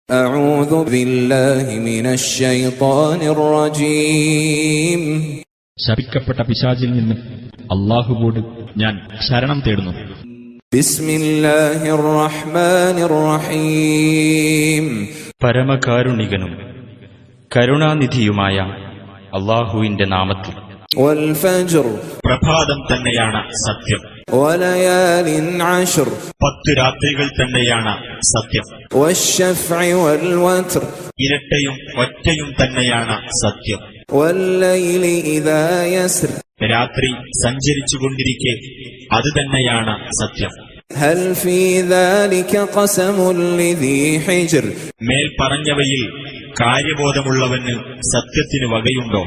أعوذ بالله من الشيطان الرجيم ശപിക്കപ്പെട്ട പിശാചിൽ നിന്ന് അല്ലാഹുവോട് ഞാൻ ശരണം തേടുന്നു. ബിസ്മില്ലാഹിർ റഹ്മാനിർ റഹീം പരമകാരുണികനും കരുണാനിധിയുമായ അല്ലാഹുവിന്റെ നാമത്തിൽ. വൽ ഫജ്ർ പ്രഭാതം തന്നെയാണ് സത്യം. വലയാലിൻ അശ്ർ 10 രാത്രികൾ തന്നെയാണ് സത്യം. വശ്ശഫ്ഇ വൽ വത്ർ ഇരട്ടയും ഒറ്റയും തന്നെയാണ് സത്യം. വല്ലൈലി ഇദാ യസ്ർ രാത്രി സഞ്ചരിച്ചുകൊണ്ടിരിക്കെ അത് തന്നെയാണ് സത്യം. ഹൽ ഫീ ദാലിക ഖസമുൻ ലിദീ ഹിജ്ർ മേൽ പറഞ്ഞവയിൽ കാര്യബോധമുള്ളവന് സത്യത്തിന് വകയുണ്ടോ?